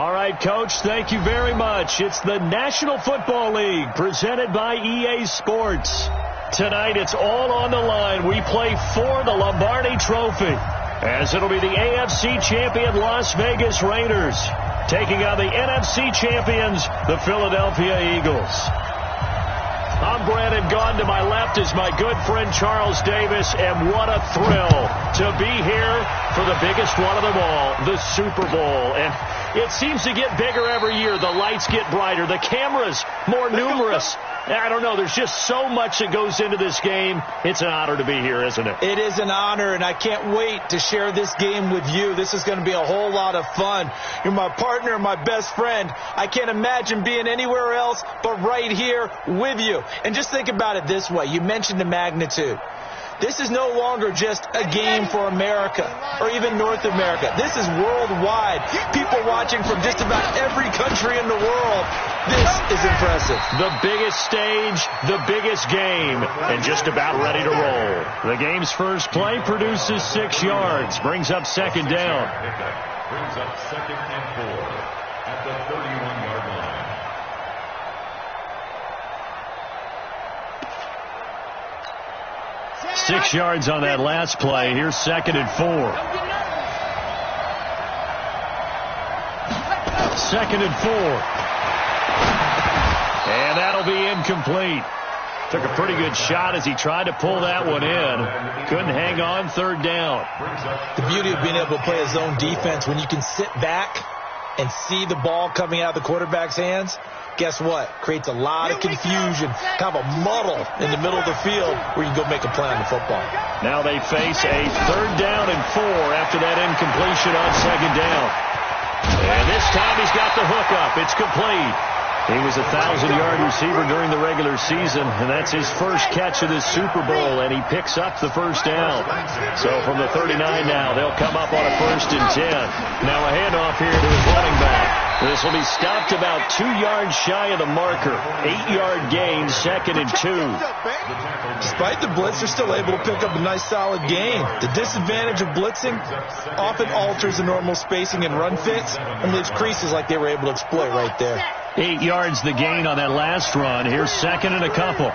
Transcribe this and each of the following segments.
All right, Coach, thank you very much. It's the National Football League presented by EA Sports. Tonight, it's all on the line. We play for the Lombardi Trophy, as it'll be the AFC champion Las Vegas Raiders taking on the NFC champions, the Philadelphia Eagles. I'm Brandon Gaughan. To my left is my good friend Charles Davis, and what a thrill to be here for the biggest one of them all, the Super Bowl. And it seems to get bigger every year. The lights get brighter, the cameras more numerous. I don't know. There's just so much that goes into this game. It's an honor to be here, isn't it? It is an honor, and I can't wait to share this game with you. This is going to be a whole lot of fun. You're my partner, my best friend. I can't imagine being anywhere else but right here with you. And just think about it this way. You mentioned the magnitude. This is no longer just a game for America or even North America. This is worldwide. People watching from just about every country in the world. This is impressive. The biggest stage, the biggest game, and just about ready to roll. The game's first play produces 6 yards, brings up second down. Brings up 2nd and 4 at the 31-yard line. Six yards on that last play. Here's 2nd and 4. 2nd and 4. And that'll be incomplete. Took a pretty good shot as he tried to pull that one in. Couldn't hang on, 3rd down. The beauty of being able to play a zone defense, when you can sit back and see the ball coming out of the quarterback's hands, guess what? Creates a lot of confusion, kind of a muddle in the middle of the field where you can go make a play on the football. Now they face a 3rd down and 4 after that incompletion on 2nd down. And this time he's got the hook up. It's complete. He was a 1,000-yard receiver during the regular season, and that's his first catch of this Super Bowl, and he picks up the first down. So from the 39 now, they'll come up on a 1st and 10. Now a handoff here to his running back. This will be stopped about 2 yards shy of the marker. 8-yard gain, 2nd and 2. Despite the blitz, they're still able to pick up a nice solid gain. The disadvantage of blitzing often alters the normal spacing and run fits and leaves creases like they were able to exploit right there. 8 yards the gain on that last run. Here's 2nd and a couple.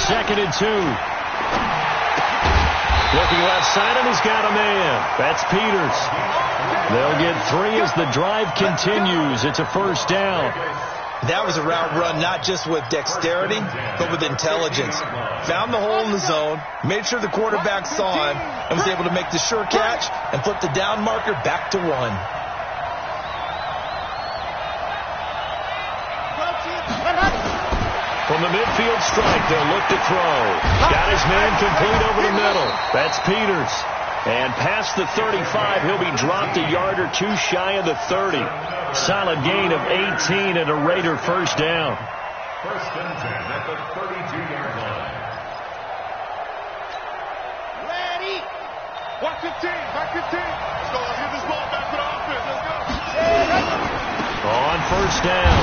2nd and 2. Looking left side, and he's got a man. That's Peters. They'll get 3 as the drive continues. It's a 1st down. That was a route run not just with dexterity, but with intelligence. Found the hole in the zone, made sure the quarterback saw him, and was able to make the sure catch and flip the down marker back to 1. From the midfield strike, they'll look to throw. Got his man complete over the middle. That's Peters. And past the 35, he'll be dropped a yard or 2 shy of the 30. Solid gain of 18 and a Raider 1st down. 1st and 10 at the 32-yard line. Ready. Watch the team. Back the team. Let's go. Let's get this ball back to the offense. Let's go. On 1st down,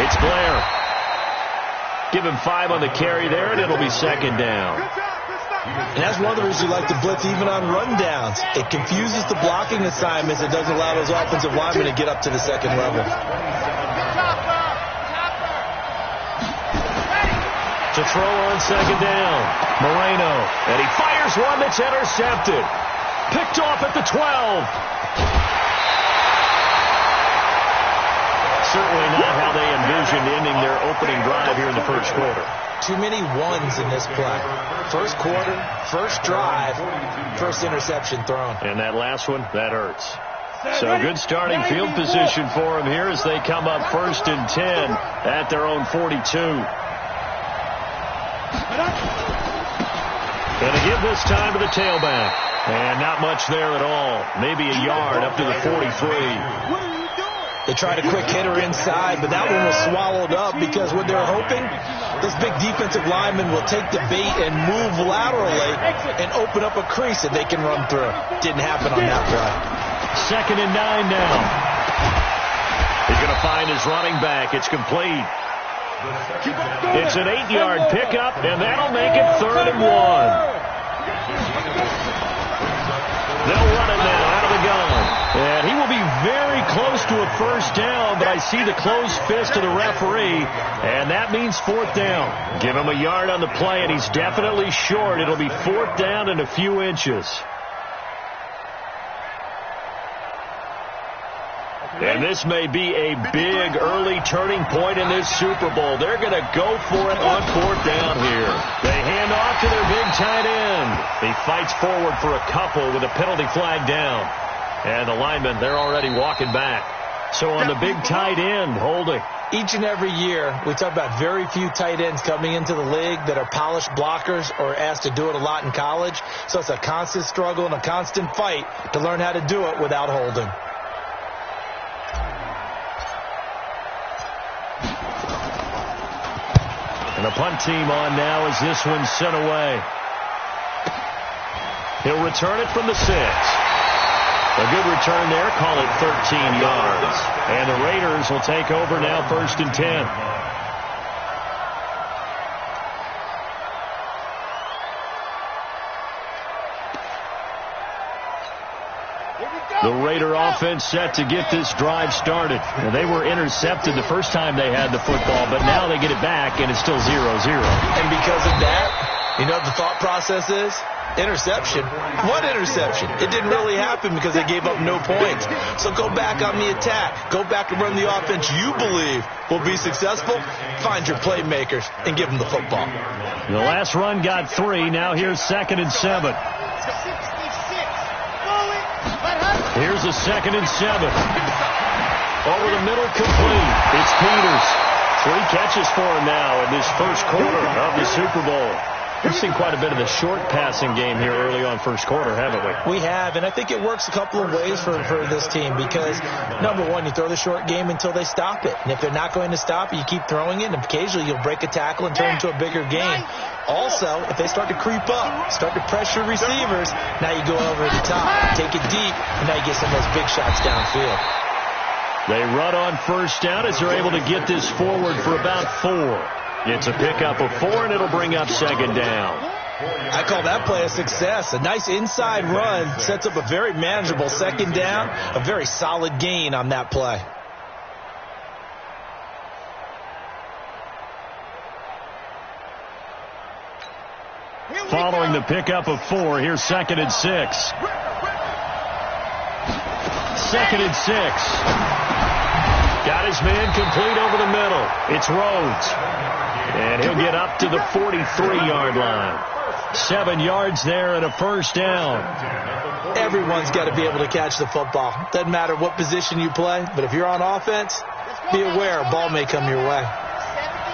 it's Blair. Give him 5 on the carry there, and it'll be 2nd down. And that's one of the reasons you like to blitz even on rundowns. It confuses the blocking assignments. It doesn't allow those offensive linemen to get up to the 2nd level. To throw on 2nd down, Moreno. And he fires one that's intercepted. Picked off at the 12. Certainly not how they envisioned ending their opening drive here in the 1st quarter. Too many ones in this play. 1st quarter, 1st drive, 1st interception thrown. And that last one, that hurts. So good starting field position for them here as they come up 1st and 10 at their own 42. Gonna give this time to the tailback. And not much there at all. Maybe a yard up to the 43. They tried a quick hitter inside, but that one was swallowed up because what they're hoping, those big defensive linemen will take the bait and move laterally and open up a crease that they can run through. Didn't happen on that play. 2nd and 9 now. He's going to find his running back. It's complete. It's an 8-yard pickup, and that'll make it 3rd and 1. They'll run it now out of the gun. And he will be very close to a first down, but I see the closed fist of the referee, and that means fourth down. Give him a yard on the play, and he's definitely short. It'll be fourth down and a few inches. And this may be a big early turning point in this Super Bowl. They're going to go for it on fourth down here. They hand off to their big tight end. He fights forward for a couple with a penalty flag down. And the linemen, they're already walking back. So on the big tight end, holding. Each and every year, we talk about very few tight ends coming into the league that are polished blockers or asked to do it a lot in college. So it's a constant struggle and a constant fight to learn how to do it without holding. And the punt team on now as this one's sent away. He'll return it from the 6. A good return there. Call it 13 yards. And the Raiders will take over now, 1st and 10. The Raider offense set to get this drive started. And they were intercepted the first time they had the football, but now they get it back, and it's still 0-0. And because of that, you know what the thought process is? Interception. What interception? It didn't really happen because they gave up no points. So go back on the attack. Go back and run the offense you believe will be successful. Find your playmakers and give them the football. The last run got 3. Now here's 2nd and 7. Here's a 2nd and 7. Over the middle, complete. It's Peters. 3 catches for him now in this first quarter of the Super Bowl. We've seen quite a bit of the short passing game here early on first quarter, haven't we? We have, and I think it works a couple of ways for this team because, number one, you throw the short game until they stop it. And if they're not going to stop it, you keep throwing it, and occasionally you'll break a tackle and turn it into a bigger game. Also, if they start to creep up, start to pressure receivers, now you go over the top, take it deep, and now you get some of those big shots downfield. They run on first down as they're able to get this forward for about 4. It's a pickup of 4, and it'll bring up 2nd down. I call that play a success. A nice inside run sets up a very manageable 2nd down, a very solid gain on that play. Following the pickup of 4, here's 2nd and 6. 2nd and 6. Got his man complete over the middle. It's Rhodes. And he'll get up to the 43-yard line. 7 yards there and a first down. Everyone's got to be able to catch the football. Doesn't matter what position you play, but if you're on offense, be aware a ball may come your way.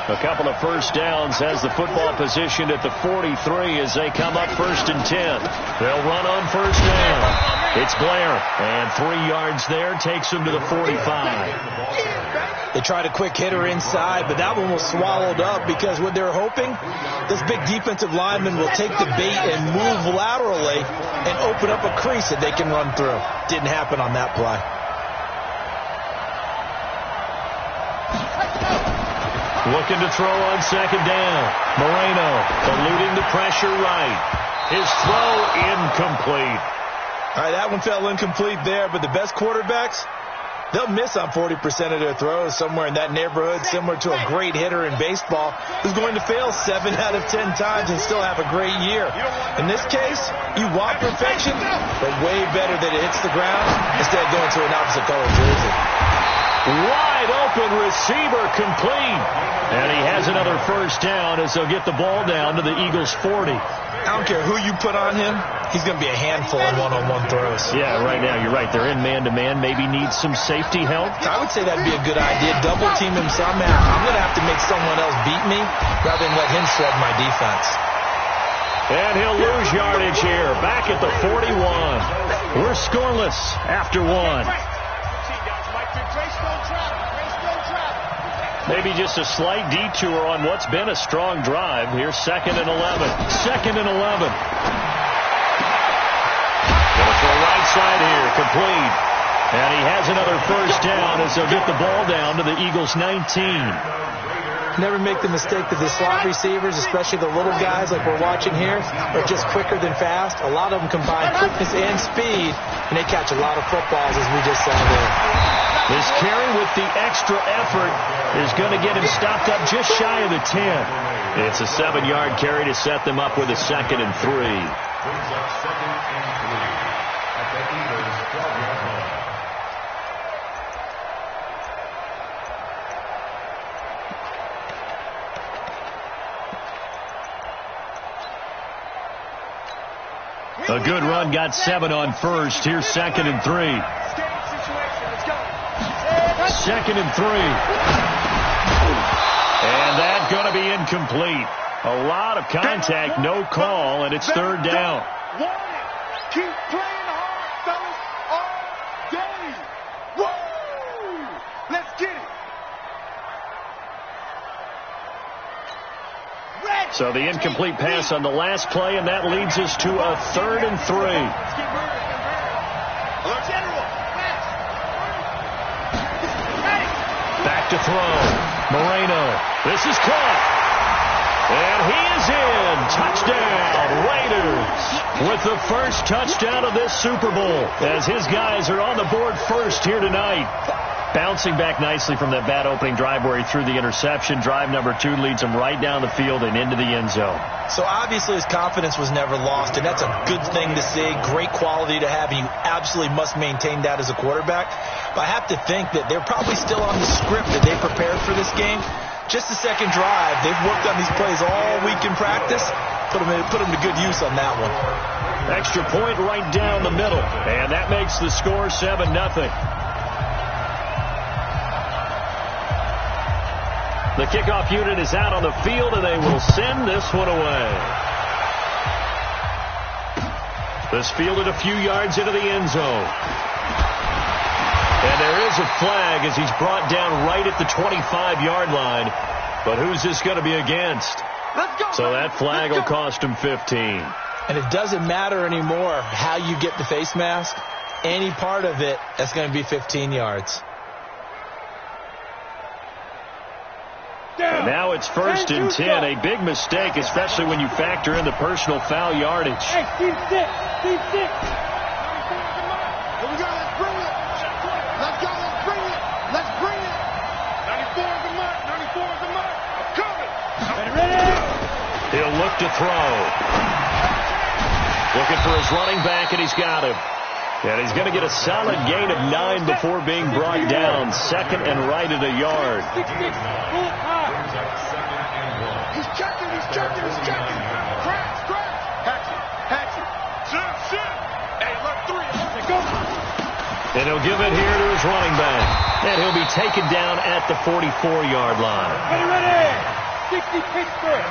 A couple of first downs has the football positioned at the 43 as they come up 1st and 10. They'll run on first down. It's Blair, and 3 yards there takes him to the 45. They tried a quick hitter inside, but that one was swallowed up because what they're hoping, this big defensive lineman will take the bait and move laterally and open up a crease that they can run through. Didn't happen on that play. Looking to throw on 2nd down. Moreno eluding the pressure right. His throw incomplete. All right, that one fell incomplete there, but the best quarterbacks, they'll miss on 40% of their throws, somewhere in that neighborhood, similar to a great hitter in baseball who's going to fail 7 out of 10 times and still have a great year. In this case, you want perfection, but way better that it hits the ground instead of going to an opposite color jersey. Wide open receiver complete. And he has another first down as they'll get the ball down to the Eagles' 40. I don't care who you put on him. He's going to be a handful in one-on-one throws. Yeah, right now, you're right. They're in man-to-man. Maybe needs some safety help. I would say that'd be a good idea. Double team him somehow. I'm going to have to make someone else beat me rather than let him shred my defense. And he'll lose yardage here. Back at the 41. We're scoreless after 1. Maybe just a slight detour on what's been a strong drive. Here's 2nd and 11. 2nd and 11. Gonna throw right side here, complete. And he has another first down as they'll get the ball down to the Eagles' 19. never make the mistake that the slot receivers, especially the little guys like we're watching here, are just quicker than fast. A lot of them combine quickness and speed, and they catch a lot of footballs, as we just saw there. This carry with the extra effort is going to get him stopped up just shy of the 10. It's a 7-yard carry to set them up with a 2nd and 3. Brings up 2nd and 3 at the Eagles' 12-yard line. A good run got 7 on first. Here's 2nd and 3. 2nd and 3. And that's going to be incomplete. A lot of contact, no call, and it's 3rd down. Keep playing hard, fellas, all day. Woo! Let's get it. So the incomplete pass on the last play, and that leads us to a 3rd and 3. Back to throw. Moreno. This is caught. And he is in. Touchdown, Raiders. With the first touchdown of this Super Bowl, as his guys are on the board first here tonight. Bouncing back nicely from that bad opening drive where he threw the interception. Drive number 2 leads him right down the field and into the end zone. So obviously his confidence was never lost, and that's a good thing to see. Great quality to have, and you absolutely must maintain that as a quarterback. But I have to think that they're probably still on the script that they prepared for this game. Just the second drive. They've worked on these plays all week in practice. Put them to good use on that one. Extra point right down the middle, and that makes the score 7-0. The kickoff unit is out on the field, and they will send this one away. This fielded a few yards into the end zone. And there is a flag as he's brought down right at the 25-yard line. But who's this going to be against? So that flag will cost him 15. And it doesn't matter anymore how you get the face mask. Any part of it, that's going to be 15 yards. And now it's 1st and 10. A big mistake, especially when you factor in the personal foul yardage. Hey, team 6. Here we go. Let's bring it. Let's go. Let's bring it. Let's bring it. 94 is the mark. 94 is the mark. I'm coming. Ready? He'll look to throw. Looking for his running back, and he's got him. And he's going to get a solid gain of 9 before being brought down. 2nd and right at a yard. He's checking. Crash. Hatch it. Sit. Hey, look, 3. Go. And he'll give it here to his running back. And he'll be taken down at the 44-yard line. Ready. 60 Pittsburgh.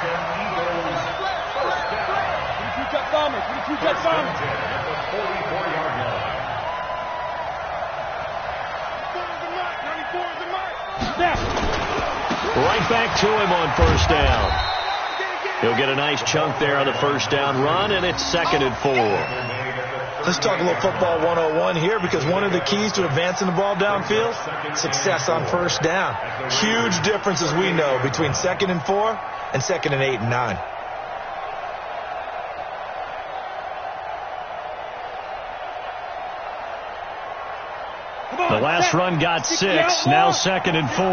22 bombers. 22 bombers. At the 44-yard line. 94 is the mark. Right back to him on 1st down. He'll get a nice chunk there on the 1st down run, and it's 2nd and 4. Let's talk a little football 101 here, because one of the keys to advancing the ball downfield, success on 1st down. Huge difference, as we know, between 2nd and 4 and 2nd and 8 and 9. The last run got 6. Now 2nd and 4.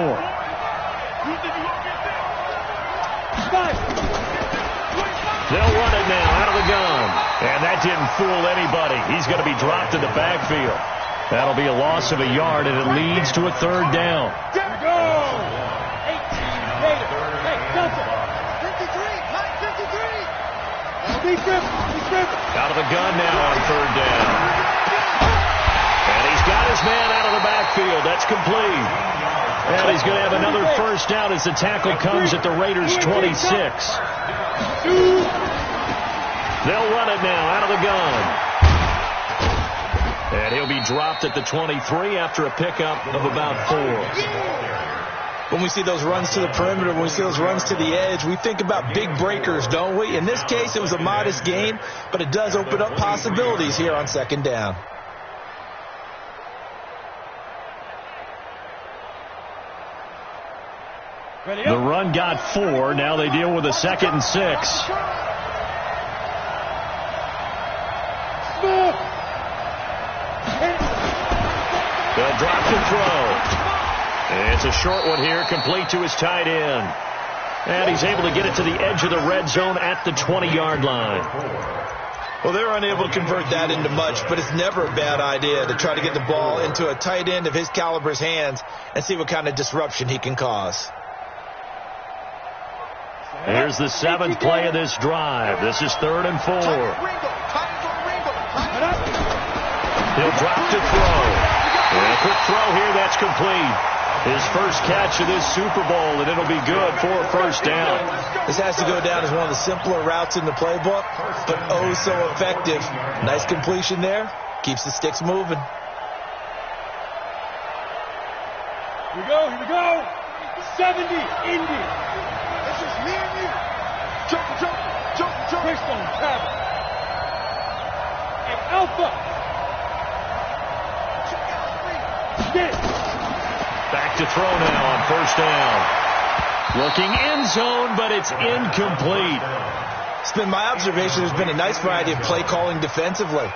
They'll run it now out of the gun. And that didn't fool anybody. He's going to be dropped in the backfield. That'll be a loss of a yard, and it leads to a 3rd down. Out of the gun now on 3rd down. And he's got his man out of the backfield. That's complete. And he's going to have another 1st down as the tackle comes at the Raiders' 26. They'll run it now out of the gun. And he'll be dropped at the 23 after a pickup of about 4. When we see those runs to the perimeter, when we see those runs to the edge, we think about big breakers, don't we? In this case, it was a modest gain, but it does open up possibilities here on 2nd down. The run got 4. Now they deal with a 2nd and 6. They'll drop to throw. It's a short one here, complete to his tight end. And he's able to get it to the edge of the red zone at the 20-yard line. Well, they're unable to convert that into much, but it's never a bad idea to try to get the ball into a tight end of his caliber's hands and see what kind of disruption he can cause. Here's the 7th play of this drive. This is 3rd and 4. He'll drop to throw. And a quick throw here, that's complete. His first catch of this Super Bowl, and it'll be good for a first down. This has to go down as one of the simpler routes in the playbook, but oh so effective. Nice completion there. Keeps the sticks moving. Here we go. 70, Indy. This is me and you. Jump. Wishbone, travel. And Alpha. Get it. Back to throw now on first down. Looking end zone, but it's incomplete. It's been my observation there's been a nice variety of play calling defensively.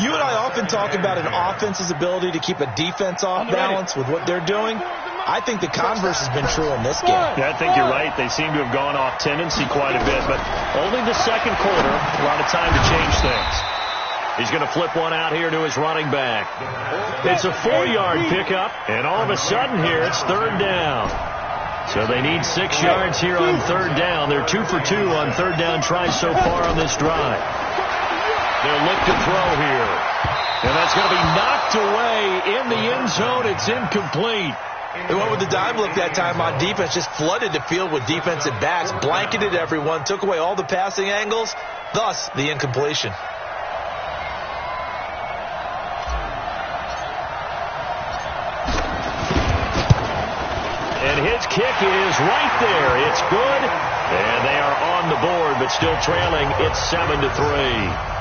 You and I often talk about an offense's ability to keep a defense off balance with what they're doing. I think the converse has been true in this game. Yeah, I think you're right. They seem to have gone off tendency quite a bit, but only the second quarter, a lot of time to change things. He's going to flip one out here to his running back. It's a 4-yard pickup, and all of a sudden here it's 3rd down. So they need 6 yards here on 3rd down. They're 2 for 2 on 3rd down tries so far on this drive. They'll look to throw here. And that's going to be knocked away in the end zone. It's incomplete. They went with the dime look that time on defense, just flooded the field with defensive backs, blanketed everyone, took away all the passing angles, thus the incompletion. And his kick is right there. It's good. And they are on the board, but still trailing. It's 7-3.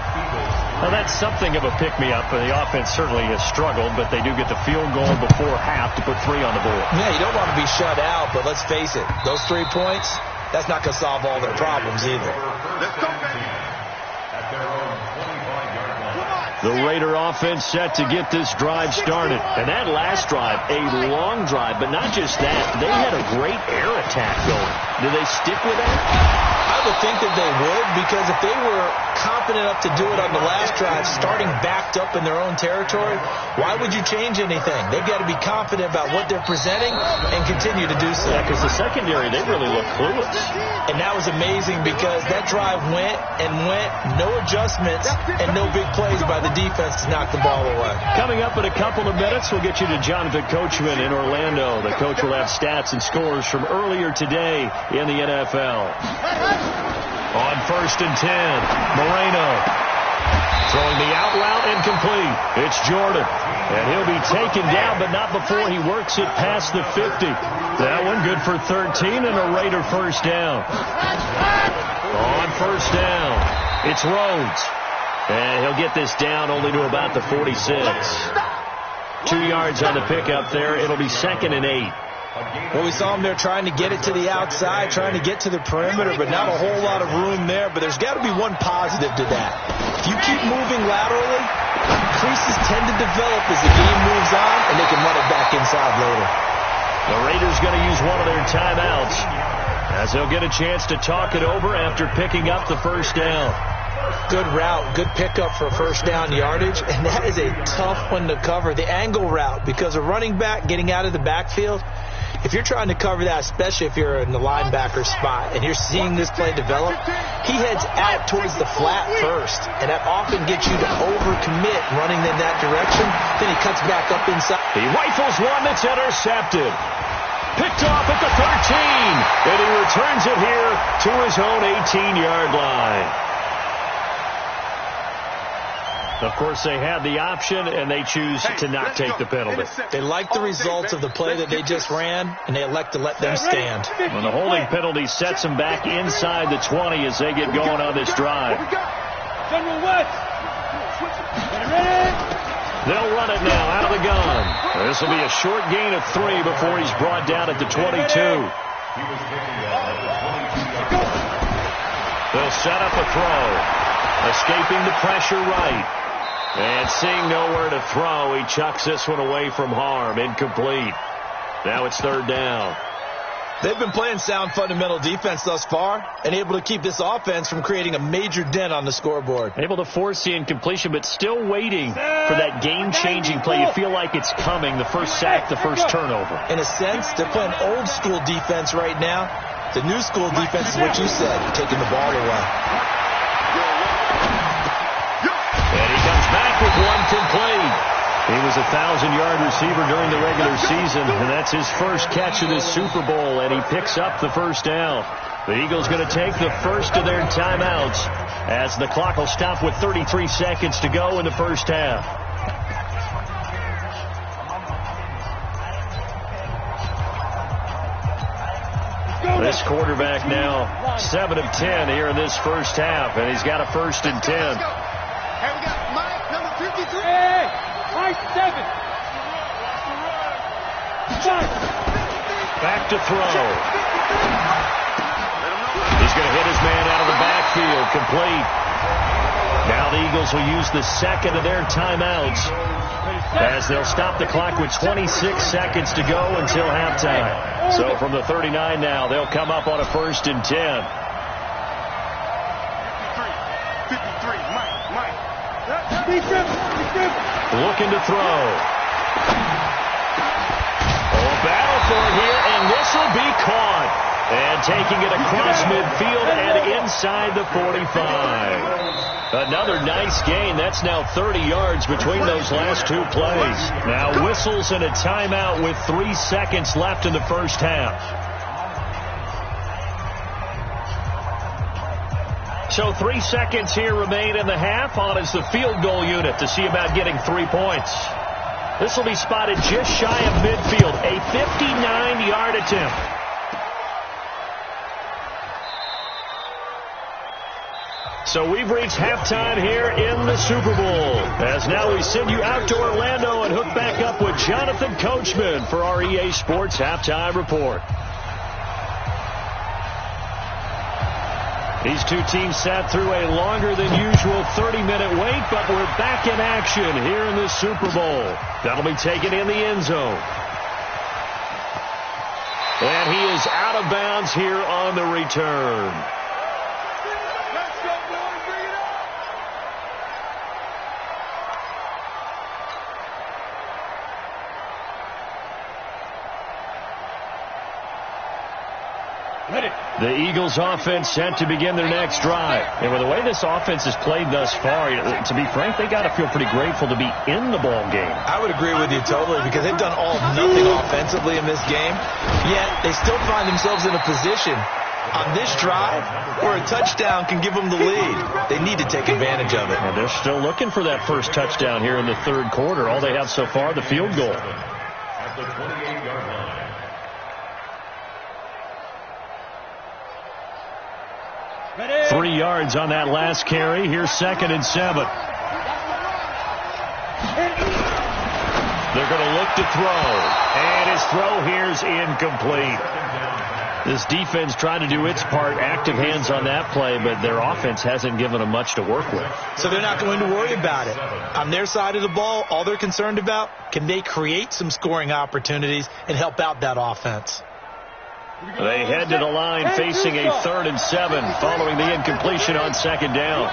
Well, that's something of a pick-me-up. The offense certainly has struggled, but they do get the field goal before half to put 3 on the board. Yeah, you don't want to be shut out, but let's face it. Those 3 points, that's not going to solve all their problems either. Let's go, baby. The Raider offense set to get this drive started. And that last drive, a long drive, but not just that. They had a great air attack going. Do they stick with that? I would think that they would, because if they were confident enough to do it on the last drive, starting backed up in their own territory, why would you change anything? They've got to be confident about what they're presenting and continue to do so. Yeah, because the secondary, they really look clueless. And that was amazing because that drive went, no adjustments, and no big plays by the defense to knock the ball away. Coming up in a couple of minutes, we'll get you to Jonathan Coachman in Orlando. The coach will have stats and scores from earlier today in the NFL. On 1st and 10, Moreno throwing the out route incomplete. It's Jordan, and he'll be taken down, but not before he works it past the 50. That one good for 13 and a Raider first down. On 1st down, it's Rhodes, and he'll get this down only to about the 46. 2 yards on the pickup there. It'll be 2nd and 8. Well, we saw him there trying to get it to the outside, trying to get to the perimeter, but not a whole lot of room there. But there's got to be one positive to that. If you keep moving laterally, creases tend to develop as the game moves on, and they can run it back inside later. The Raiders going to use one of their timeouts as they'll get a chance to talk it over after picking up the first down. Good route, good pickup for first down yardage, and that is a tough one to cover. The angle route, because a running back getting out of the backfield, if you're trying to cover that, especially if you're in the linebacker spot and you're seeing this play develop, he heads out towards the flat first, and that often gets you to overcommit running in that direction. Then he cuts back up inside. He rifles one that's intercepted. Picked off at the 13, and he returns it here to his own 18-yard line. Of course, they had the option, and they choose to not take the penalty. They like the results of the play that they just ran, and they elect to let them stand. When the holding penalty sets them back inside the 20 as they get going on this drive. They'll run it now out of the gun. This will be a short gain of 3 before he's brought down at the 22. He was taken down at the 22-yard line. They'll set up a throw. Escaping the pressure right. And seeing nowhere to throw, he chucks this one away from harm. Incomplete. Now it's third down. They've been playing sound fundamental defense thus far and able to keep this offense from creating a major dent on the scoreboard. Able to force the incompletion, but still waiting for that game-changing play. You feel like it's coming, the first sack, the first turnover. In a sense, they're playing old-school defense right now. The new-school defense is what you said, taking the ball away. And he comes back with one complete. He was a 1,000-yard receiver during the regular season, and that's his first catch of this Super Bowl, and he picks up the first down. The Eagles going to take the first of their timeouts as the clock will stop with 33 seconds to go in the first half. This quarterback now 7 of 10 here in this first half, and he's got a 1st and 10. Hey, we got Mike, number 53. Hey, Mike 7. Back to throw. He's going to hit his man out of the backfield. Complete. Now the Eagles will use the second of their timeouts as they'll stop the clock with 26 seconds to go until halftime. So from the 39 now, they'll come up on a 1st and 10. 53, Mike. Looking to throw. Oh, battle for it here, and this will be caught. And taking it across midfield and inside the 45. Another nice gain. That's now 30 yards between those last two plays. Now whistles and a timeout with 3 seconds left in the first half. So 3 seconds here remain in the half. On is the field goal unit to see about getting 3 points. This will be spotted just shy of midfield. A 59-yard attempt. So we've reached halftime here in the Super Bowl. As now we send you out to Orlando and hook back up with Jonathan Coachman for our EA Sports Halftime Report. These two teams sat through a longer than usual 30-minute wait, but we're back in action here in the Super Bowl. That'll be taken in the end zone. And he is out of bounds here on the return. The Eagles offense set to begin their next drive. And with the way this offense has played thus far, to be frank, they got to feel pretty grateful to be in the ball game. I would agree with you totally because they've done all of nothing offensively in this game, yet they still find themselves in a position on this drive where a touchdown can give them the lead. They need to take advantage of it. And they're still looking for that first touchdown here in the third quarter. All they have so far, the field goal. At the 28-yard line. 3 yards on that last carry. Here's 2nd and 7. They're going to look to throw. And his throw here is incomplete. This defense trying to do its part. Active hands on that play, but their offense hasn't given them much to work with. So they're not going to worry about it. On their side of the ball, all they're concerned about, can they create some scoring opportunities and help out that offense? They head to the line facing a 3rd and 7 following the incompletion on 2nd down.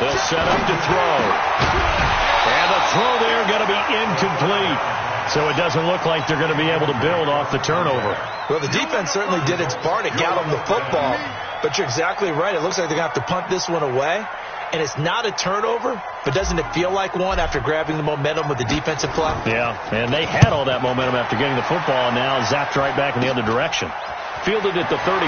They'll set up to throw. And the throw there going to be incomplete. So it doesn't look like they're going to be able to build off the turnover. Well, the defense certainly did its part to get them the football. But you're exactly right. It looks like they're going to have to punt this one away. And it's not a turnover, but doesn't it feel like one after grabbing the momentum with the defensive play? Yeah, and they had all that momentum after getting the football, and now zapped right back in the other direction. Fielded at the 33.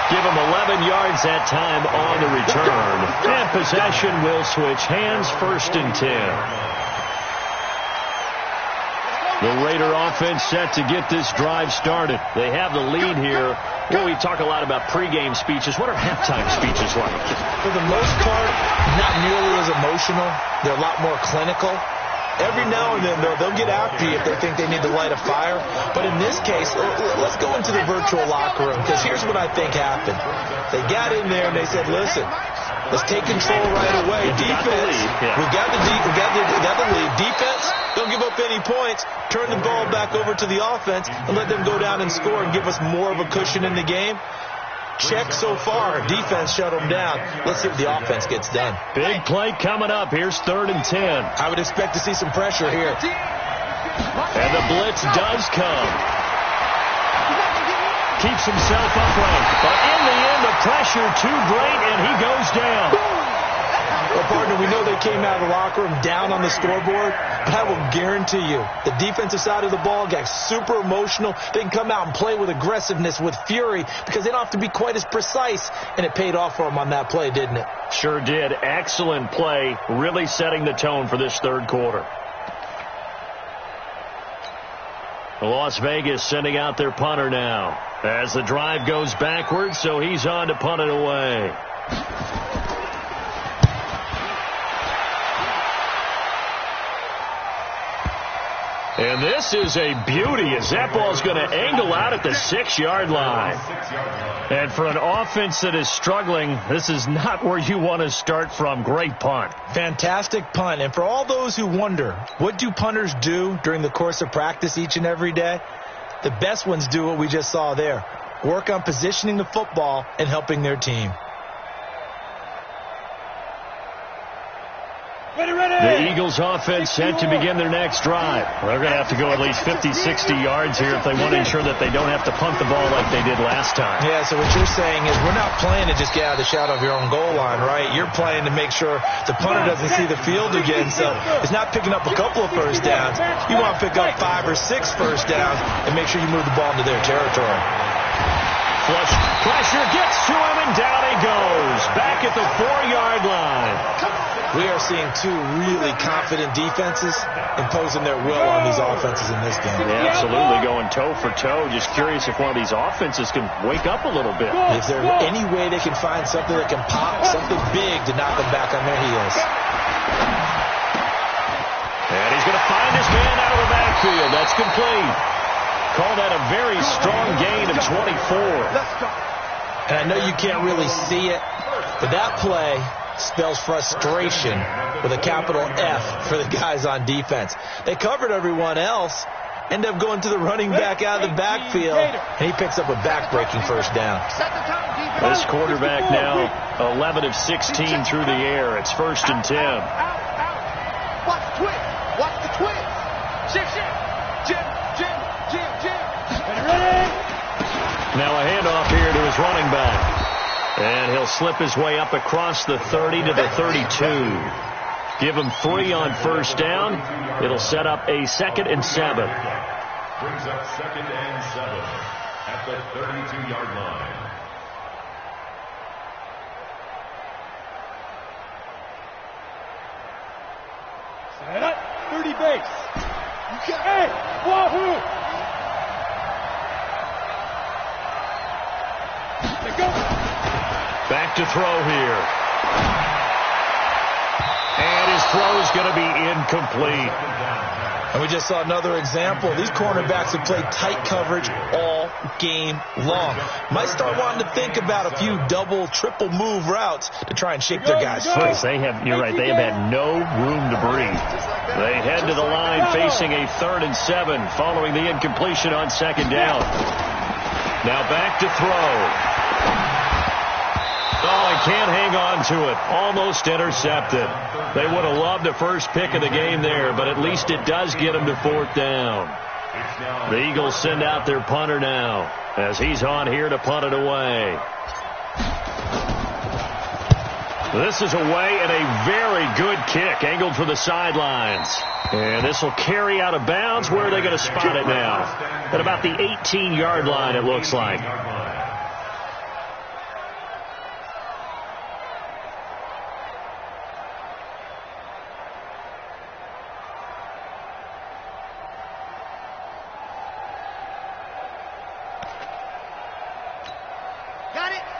Give him 11 yards that time on the return. And possession will switch hands, 1st and 10. The Raider offense set to get this drive started. They have the lead here. Well, we talk a lot about pregame speeches. What are halftime speeches like? For the most part, not nearly as emotional. They're a lot more clinical. Every now and then, they'll get after you if they think they need to light a fire. But in this case, let's go into the virtual locker room, because here's what I think happened. They got in there and they said, listen, let's take control right away. Defense, we got the lead. Defense, don't give up any points. Turn the ball back over to the offense and let them go down and score and give us more of a cushion in the game. Check so far. Defense shut them down. Let's see if the offense gets done. Big play coming up. Here's 3rd and 10. I would expect to see some pressure here. And the blitz does come. Keeps himself upright. But in the end, the pressure too great, and he goes down. Well, partner, we know they came out of the locker room down on the scoreboard, but I will guarantee you the defensive side of the ball got super emotional. They can come out and play with aggressiveness, with fury, because they don't have to be quite as precise, and it paid off for them on that play, didn't it? Sure did. Excellent play, really setting the tone for this third quarter. Las Vegas sending out their punter now as the drive goes backwards, so he's on to punt it away. And this is a beauty as that ball's going to angle out at the 6-yard line. And for an offense that is struggling, this is not where you want to start from. Great punt. Fantastic punt. And for all those who wonder, what do punters do during the course of practice each and every day? The best ones do what we just saw there. Work on positioning the football and helping their team. The Eagles offense set to begin their next drive. They're going to have to go at least 50, 60 yards here if they want to ensure that they don't have to punt the ball like they did last time. Yeah, so what you're saying is we're not playing to just get out of the shadow of your own goal line, right? You're playing to make sure the punter doesn't see the field again. So it's not picking up a couple of first downs. You want to pick up 5 or 6 first downs and make sure you move the ball into their territory. Flush pressure gets to him, and down he goes. Back at the 4-yard line. We are seeing two really confident defenses imposing their will on these offenses in this game. Yeah, absolutely, going toe for toe. Just curious if one of these offenses can wake up a little bit. If there's any way they can find something that can pop, something big to knock them back on their heels. And he's going to find his man out of the backfield. That's complete. Call that a very strong gain of 24. And I know you can't really see it, but that play spells frustration with a capital F for the guys on defense. They covered everyone else, end up going to the running back out of the backfield, and he picks up a back-breaking first down. This quarterback now 11 of 16 through the air. It's 1st and 10. Watch the twist. Watch the twist. Jim. Now a handoff here to his running back. And he'll slip his way up across the 30 to the 32. Give him 3 on first down. It'll set up a 2nd and 7. Brings up 2nd and 7 at the 32-yard line. Set up. 30 base. Hey, wahoo! Go. Back to throw here. And his throw is going to be incomplete. And we just saw another example. These cornerbacks have played tight coverage all game long. Might start wanting to think about a few double, triple move routes to try and shake their guys free. You're right, they have had no room to breathe. They head to the line facing a 3rd and 7 following the incompletion on 2nd down. Now back to throw. Oh, he can't hang on to it. Almost intercepted. They would have loved the first pick of the game there, but at least it does get him to 4th down. The Eagles send out their punter now as he's on here to punt it away. This is away and a very good kick angled for the sidelines. And this will carry out of bounds. Where are they going to spot it now? At about the 18-yard line, it looks like.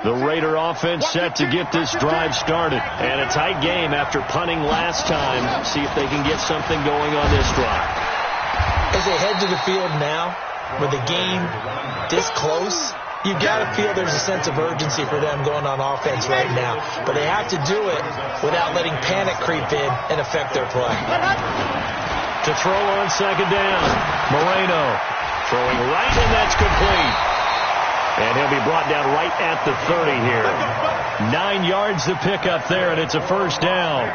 The Raider offense set to get this drive started. And a tight game after punting last time. See if they can get something going on this drive. As they head to the field now, with the game this close, you've got to feel there's a sense of urgency for them going on offense right now. But they have to do it without letting panic creep in and affect their play. To throw on second down, Moreno throwing right, and that's complete. And he'll be brought down right at the 30 here. 9 yards to pick up there, and it's a first down.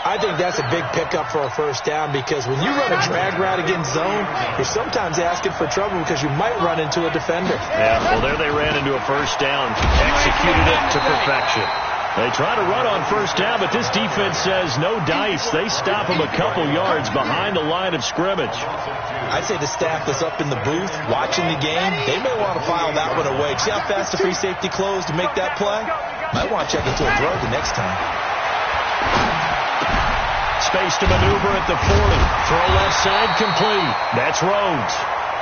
I think that's a big pickup for a first down, because when you run a drag route against zone, you're sometimes asking for trouble because you might run into a defender. Yeah, well, there they ran into a first down, executed it to perfection. They try to run on first down, but this defense says no dice. They stop them a couple yards behind the line of scrimmage. I'd say the staff that's up in the booth watching the game, they may want to file that one away. See how fast the free safety closed to make that play? Might want to check into a throw the next time. Space to maneuver at the 40. Throw left side complete. That's Rhodes.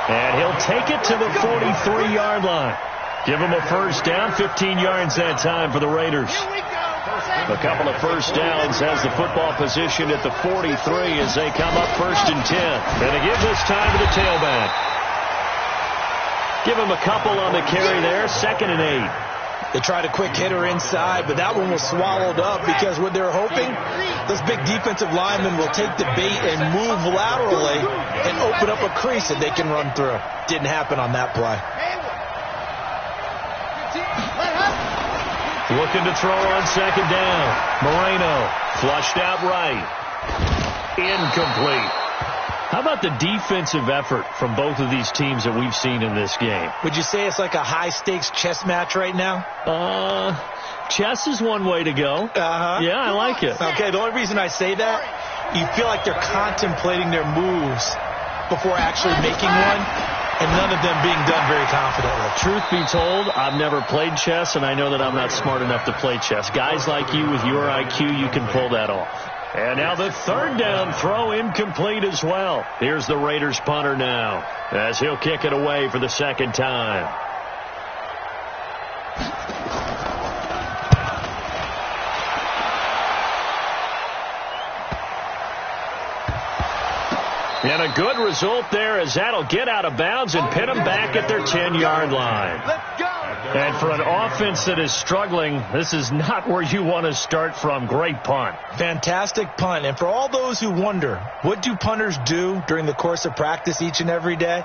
And he'll take it to the 43-yard line. Give him a first down, 15 yards that time for the Raiders. A couple of first downs has the football position at the 43 as they come up 1st and 10. And they give this time to the tailback. Give him a couple on the carry there, 2nd and 8. They tried a quick hitter inside, but that one was swallowed up because what they're hoping, those big defensive linemen will take the bait and move laterally and open up a crease that they can run through. Didn't happen on that play. Looking to throw on second down. Moreno flushed out right. Incomplete. How about the defensive effort from both of these teams that we've seen in this game? Would you say it's like a high-stakes chess match right now? Chess is one way to go. Yeah, I like it. Okay, the only reason I say that, you feel like they're contemplating their moves before actually making one, and none of them being done very confidently. Truth be told, I've never played chess, and I know that I'm not smart enough to play chess. Guys like you with your IQ, you can pull that off. And now the 3rd down throw incomplete as well. Here's the Raiders punter now, as he'll kick it away for the 2nd time. And a good result there, as that'll get out of bounds and pin them back at their 10-yard line. And for an offense that is struggling, this is not where you want to start from. Great punt. Fantastic punt. And for all those who wonder, what do punters do during the course of practice each and every day?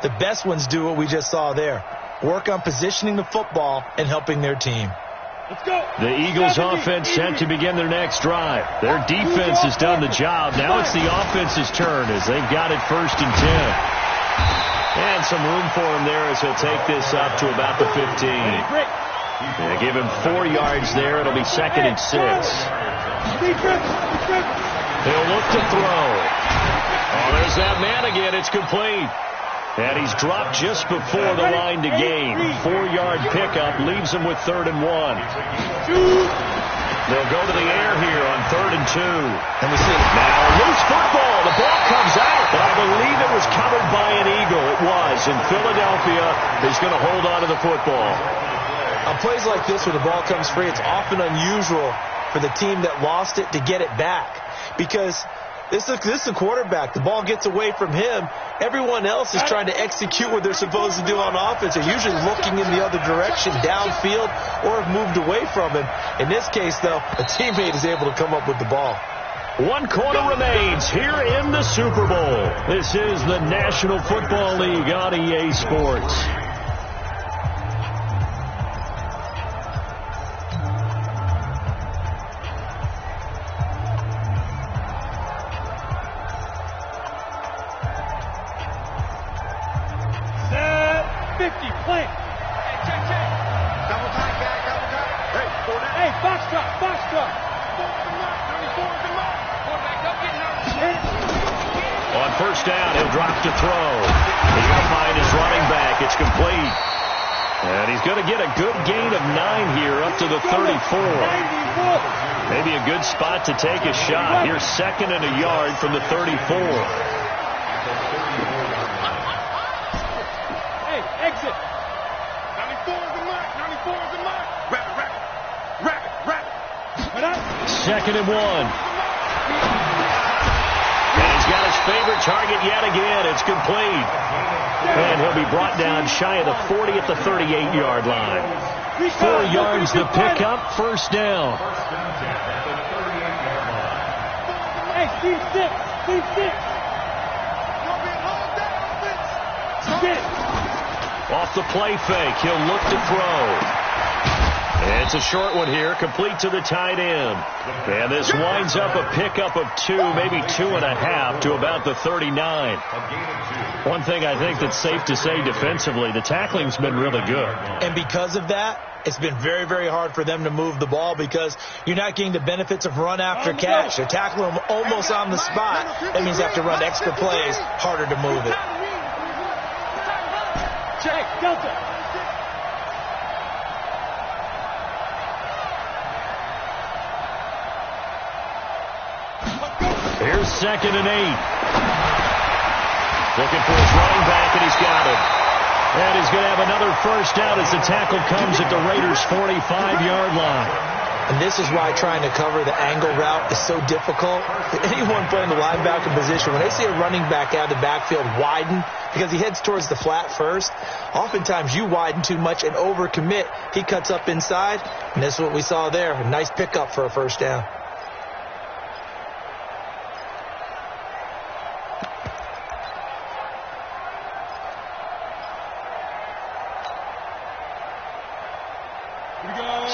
The best ones do what we just saw there. Work on positioning the football and helping their team. Let's go. The Eagles offense set to begin their next drive. Their defense has done the job. Now it's the offense's turn as they've got it 1st and 10. And some room for him there as he'll take this up to about the 15. They give him 4 yards there. It'll be 2nd and 6. He'll look to throw. Oh, there's that man again. It's complete. And he's dropped just before the line to gain. 4-yard pickup leaves him with 3rd and 1. They'll go to the air here on 3rd and 2. And we see it now. Loose football. The ball comes out, but I believe it was covered by an Eagle. It was. And Philadelphia is going to hold on to the football. On plays like this where the ball comes free, it's often unusual for the team that lost it to get it back. Because this is a quarterback. The ball gets away from him. Everyone else is trying to execute what they're supposed to do on offense. They're usually looking in the other direction, downfield, or have moved away from him. In this case, though, a teammate is able to come up with the ball. 1 quarter remains here in the Super Bowl. This is the National Football League on EA Sports. On 1st down, he'll drop to throw. He's going to find his running back. It's complete. And he's going to get a good gain of 9 here up to the 34. Maybe a good spot to take a shot. Here's 2nd and a yard from the 34. Hey, exit. 94 is the mark. 94 is the mark. 2nd and 1. And he's got his favorite target yet again. It's complete. And he'll be brought down shy of the 40 at the 38-yard line. 4 yards to pick up, 1st down. Hey, Steve, six. Off the play fake, he'll look to throw. And it's a short one here, complete to the tight end. And this winds up a pickup of 2, maybe 2.5 to about the 39. One thing I think that's safe to say defensively, the tackling's been really good. And because of that, it's been very, very hard for them to move the ball because you're not getting the benefits of run after catch. They're tackling them almost on the spot. That means they have to run extra plays, harder to move it. Check, Delta. Here's 2nd and 8. Looking for his running back, and he's got it. And he's going to have another 1st down as the tackle comes at the Raiders' 45-yard line. And this is why trying to cover the angle route is so difficult. Anyone playing the linebacker position, when they see a running back out of the backfield widen, because he heads towards the flat first, oftentimes you widen too much and overcommit. He cuts up inside, and that's what we saw there. A nice pickup for a 1st down.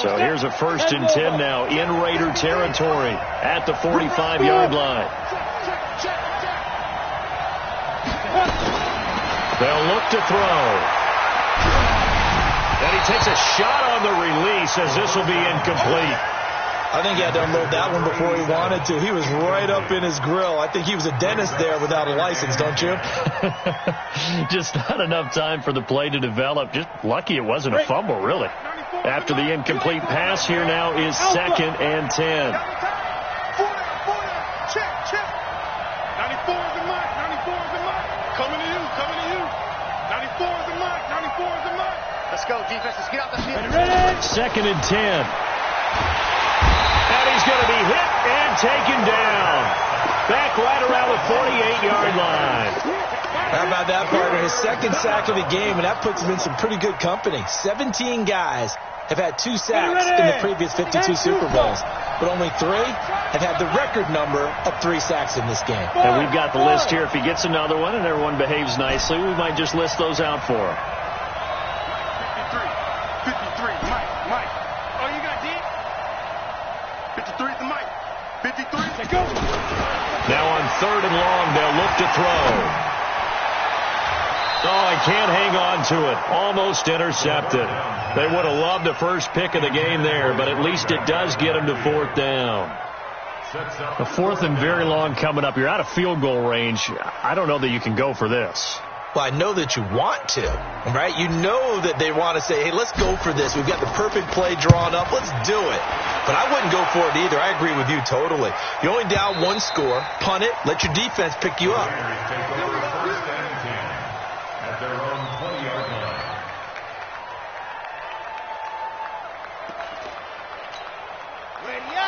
So here's a 1st and 10 now in Raider territory at the 45-yard line. They'll look to throw. And he takes a shot on the release as this will be incomplete. I think he had to unload that one before he wanted to. He was right up in his grill. I think he was a dentist there without a license, don't you? Just not enough time for the play to develop. Just lucky it wasn't a fumble, really. After the incomplete pass, here now is 2nd and 10. Check. 94 is the mark. 94 is the mark. Coming to you. 94 is the mark. 94 is the mark. Let's go, defense. Let's get out the field. 2nd and 10. And he's going to be hit and taken down. Back right around the 48-yard line. How about that, partner? His 2nd sack of the game, and that puts him in some pretty good company. 17 guys have had 2 sacks in the previous 52 Super Bowls, but only 3 have had the record number of 3 sacks in this game. And we've got the list here. If he gets another one and everyone behaves nicely, we might just list those out for him. 53, Mike. Oh, you got D? 53 is the Mike. 53. Let's go. Now on 3rd and long, they'll look to throw. Oh, I can't hang on to it. Almost intercepted. They would have loved the first pick of the game there, but at least it does get them to 4th down. The 4th and very long coming up. You're out of field goal range. I don't know that you can go for this. Well, I know that you want to, right? You know that they want to say, hey, let's go for this. We've got the perfect play drawn up. Let's do it. But I wouldn't go for it either. I agree with you totally. You're only down 1 score. Punt it. Let your defense pick you up.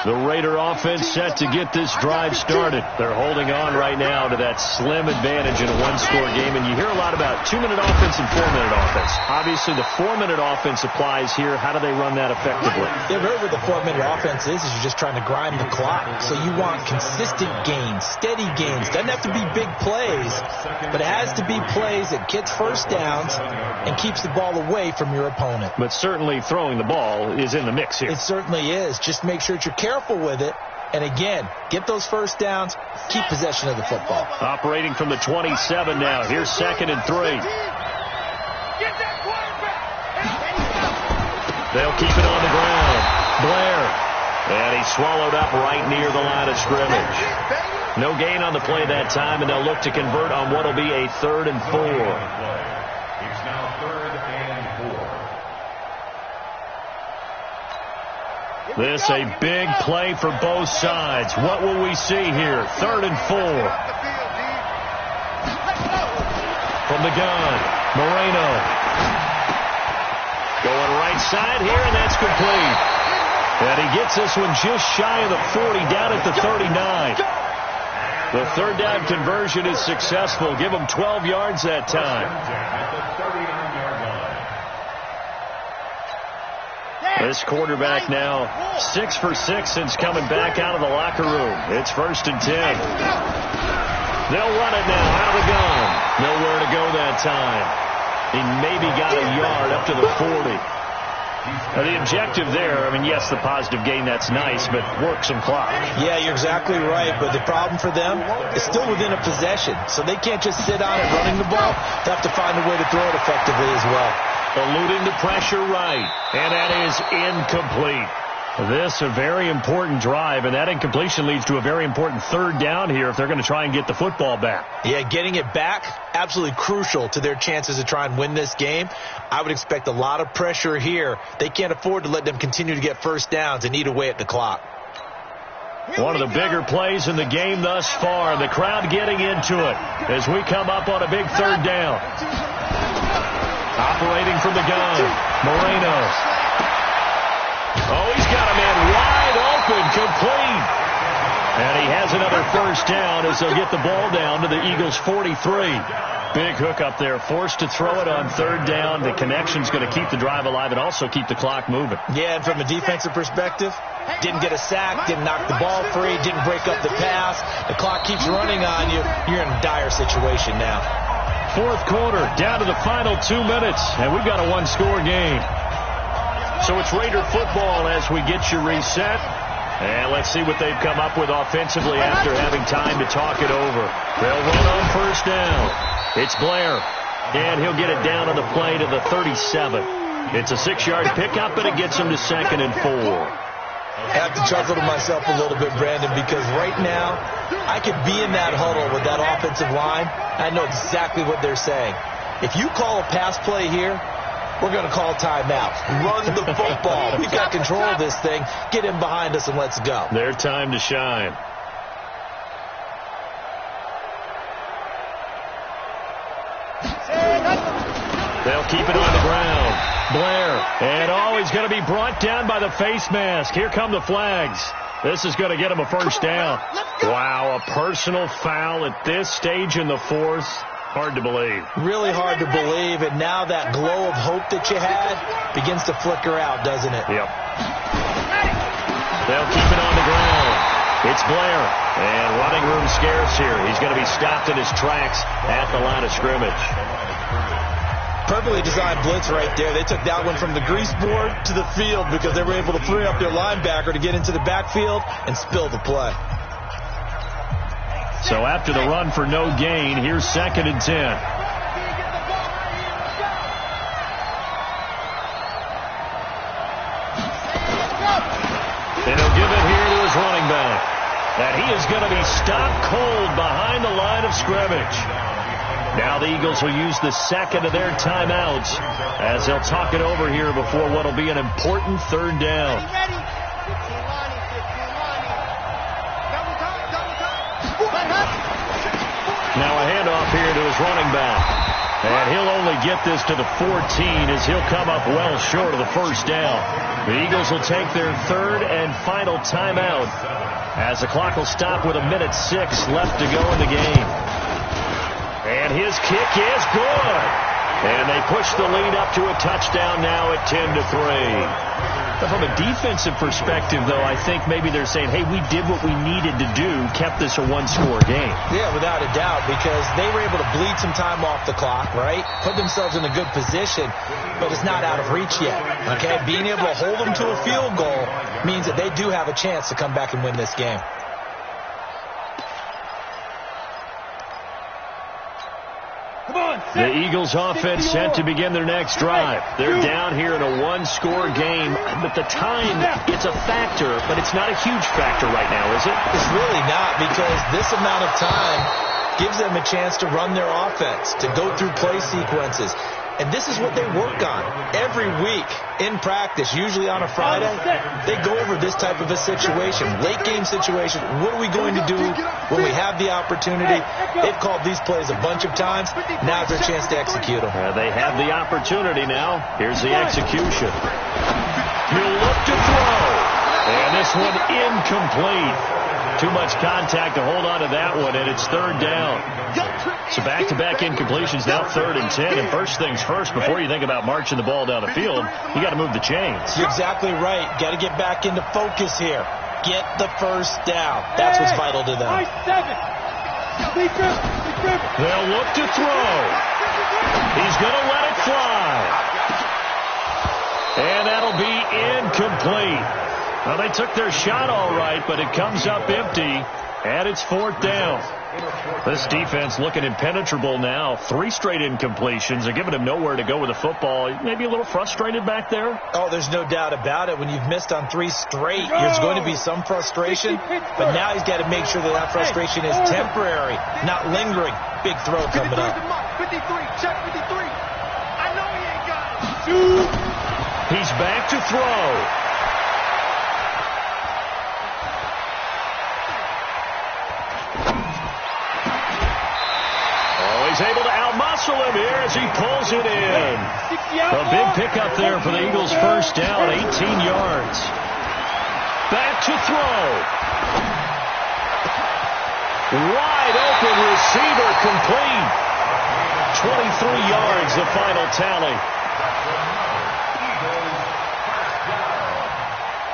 The Raider offense set to get this drive started. They're holding on right now to that slim advantage in a 1-score game. And you hear a lot about 2-minute offense and 4-minute offense. Obviously, the 4-minute offense applies here. How do they run that effectively? Yeah, really what the 4-minute offense is you're just trying to grind the clock. So you want consistent gains, steady gains. Doesn't have to be big plays, but it has to be plays that gets 1st downs and keeps the ball away from your opponent. But certainly throwing the ball is in the mix here. It certainly is. Just make sure that you're careful with it. And again, get those 1st downs, keep possession of the football. Operating from the 27 now. Here's 2nd and 3. They'll keep it on the ground. Blair. And he's swallowed up right near the line of scrimmage. No gain on the play that time, and they'll look to convert on what will be a 3rd and 4. It's now 3rd and 4. This a big play for both sides. What will we see here? 3rd and 4. From the gun, Moreno. Going right side here, and that's complete. And he gets this one just shy of the 40, down at the 39. The third down conversion is successful. Give him 12 yards that time. This quarterback now 6 for 6 since coming back out of the locker room. It's 1st and 10. They'll run it now out of the gun. Nowhere to go that time. He maybe got a yard up to the 40. Now, the objective there, I mean, yes, the positive gain, that's nice, but work some clock. Yeah, you're exactly right, but the problem for them is still within a possession, so they can't just sit on it running the ball. They have to find a way to throw it effectively as well. Eluding the pressure right, and that is incomplete. This a very important drive, and that incompletion leads to a very important third down here if they're going to try and get the football back. Yeah, getting it back, absolutely crucial to their chances to try and win this game. I would expect a lot of pressure here. They can't afford to let them continue to get first downs and eat away at the clock. One of the bigger plays in the game thus far. The crowd getting into it as we come up on a big third down. Operating from the gun, Moreno. Oh, he's got a man wide open, complete. And he has another first down as they'll get the ball down to the Eagles' 43. Big hook up there, forced to throw it on third down. The connection's going to keep the drive alive and also keep the clock moving. Yeah, and from a defensive perspective, didn't get a sack, didn't knock the ball free, didn't break up the pass. The clock keeps running on you. You're in a dire situation now. Fourth quarter, down to the final 2 minutes, and we've got a one-score game. So it's Raider football as we get you reset. And let's see what they've come up with offensively after having time to talk it over. They'll run on first down. It's Blair. And he'll get it down on the play to the 37. It's a 6-yard pickup, but it gets him to 2nd and 4. I have to chuckle to myself a little bit, Brandon, because right now I could be in that huddle with that offensive line. I know exactly what they're saying. If you call a pass play here, we're going to call timeout. Run the football. We've got control of this thing. Get in behind us and let's go. Their time to shine. They'll keep it on the ground. Blair. And he's going to be brought down by the face mask. Here come the flags. This is going to get him a first down. Wow, a personal foul at this stage in the fourth. Hard to believe. Really hard to believe, and now that glow of hope that you had begins to flicker out, doesn't it? Yep. They'll keep it on the ground. It's Blair, and running room scarce here. He's going to be stopped in his tracks at the line of scrimmage. Perfectly designed blitz right there. They took that one from the grease board to the field because they were able to free up their linebacker to get into the backfield and spill the play. So after the run for no gain, here's 2nd and 10. And he'll give it here to his running back. And he is going to be stopped cold behind the line of scrimmage. Now the Eagles will use the second of their timeouts as they'll talk it over here before what will be an important third down. Now a handoff here to his running back. And he'll only get this to the 14 as he'll come up well short of the first down. The Eagles will take their third and final timeout as the clock will stop with 1:06 left to go in the game. And his kick is good. And they push the lead up to a touchdown now at 10-3. But from a defensive perspective, though, I think maybe they're saying, hey, we did what we needed to do, kept this a one-score game. Yeah, without a doubt, because they were able to bleed some time off the clock, right? Put themselves in a good position, but it's not out of reach yet, okay? Being able to hold them to a field goal means that they do have a chance to come back and win this game. The Eagles offense set to begin their next drive. They're down here in a one-score game, but the time, it's a factor, but it's not a huge factor right now, is it? It's really not, because this amount of time gives them a chance to run their offense, to go through play sequences. And this is what they work on every week in practice, usually on a Friday. They go over this type of a situation, late game situation. What are we going to do when we have the opportunity? They've called these plays a bunch of times. Now's their chance to execute them. They have the opportunity now. Here's the execution. He'll look to throw. And this one incomplete. Too much contact to hold on to that one, and it's third down. So back-to-back incompletions, now 3rd and 10. And first things first, before you think about marching the ball down the field, you got to move the chains. You're exactly right. Got to get back into focus here. Get the first down. That's what's vital to them. They'll look to throw. He's going to let it fly. And that'll be incomplete. Well, they took their shot all right, but it comes up empty, and it's 4th down. This defense looking impenetrable now. 3 straight incompletions. They're giving him nowhere to go with the football. Maybe a little frustrated back there? Oh, there's no doubt about it. When you've missed on 3 straight, there's going to be some frustration. But now he's got to make sure that frustration is temporary, not lingering. Big throw coming up. 53, check 53. I know he ain't got it. He's back to throw. He's able to outmuscle him here as he pulls it in. A big pickup there for the Eagles' first down, 18 yards. Back to throw. Wide open receiver complete. 23 yards, the final tally.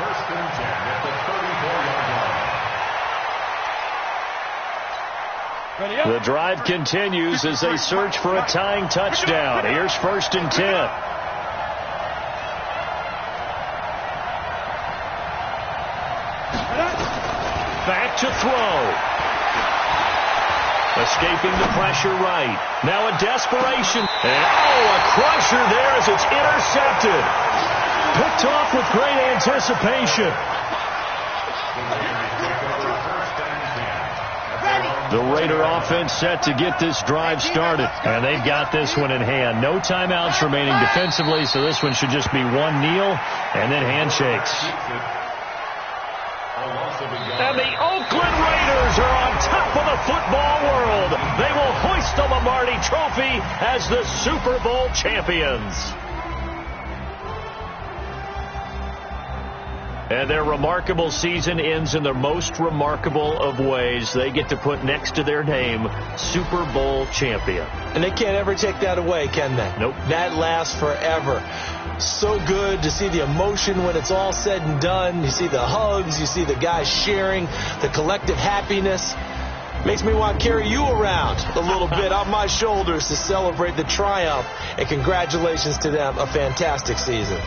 First and 10 at the 34-yard line. The drive continues as they search for a tying touchdown. Here's 1st and 10. Back to throw. Escaping the pressure right. Now a desperation. And a crusher there as it's intercepted. Picked off with great anticipation. The Raider offense set to get this drive started. And they've got this one in hand. No timeouts remaining defensively, so this one should just be one kneel and then handshakes. And the Oakland Raiders are on top of the football world. They will hoist the Lombardi Trophy as the Super Bowl champions. And their remarkable season ends in the most remarkable of ways. They get to put next to their name, Super Bowl champion. And they can't ever take that away, can they? Nope. That lasts forever. So good to see the emotion when it's all said and done. You see the hugs. You see the guys sharing, the collective happiness. Makes me want to carry you around a little bit on my shoulders to celebrate the triumph. And congratulations to them. A fantastic season.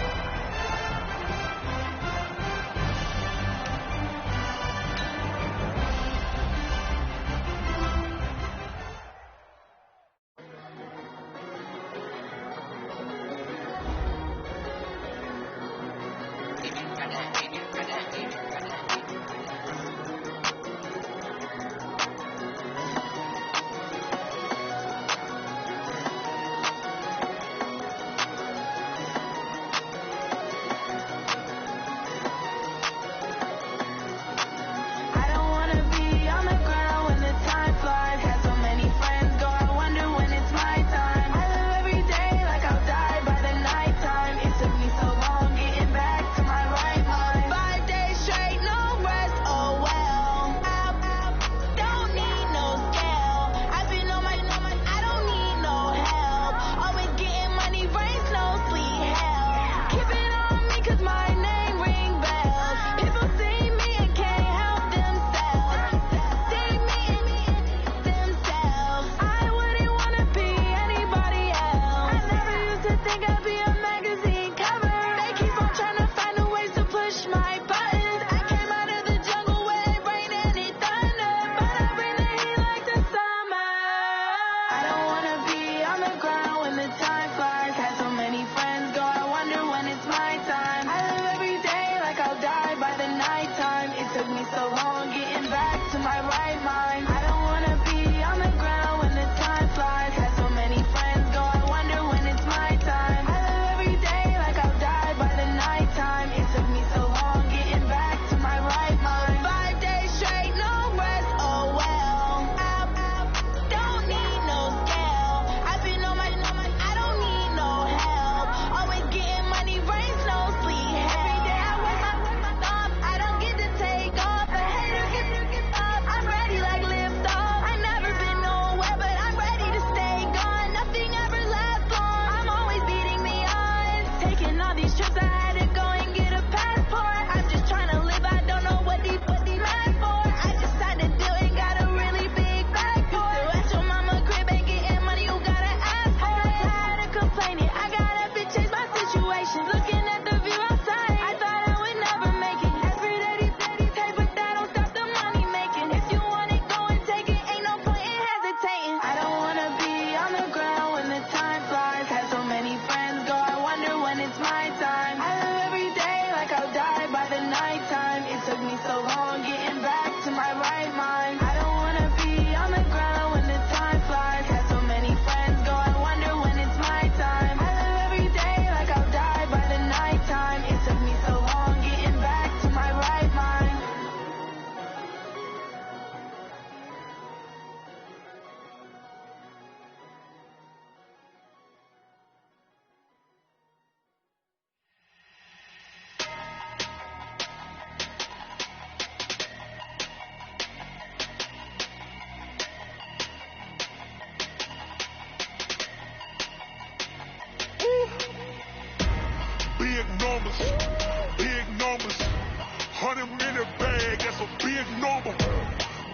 That's a big number.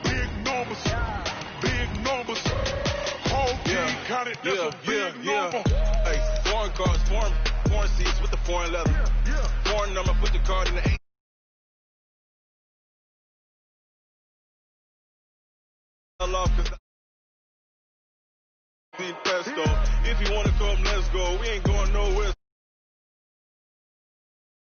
Big numbers. Big numbers. Whole team counted. That's a big number. Hey, foreign cars, foreign seats with the foreign leather. Foreign number, put the card in the 8. Pesto. If you wanna come, let's go. We ain't going nowhere.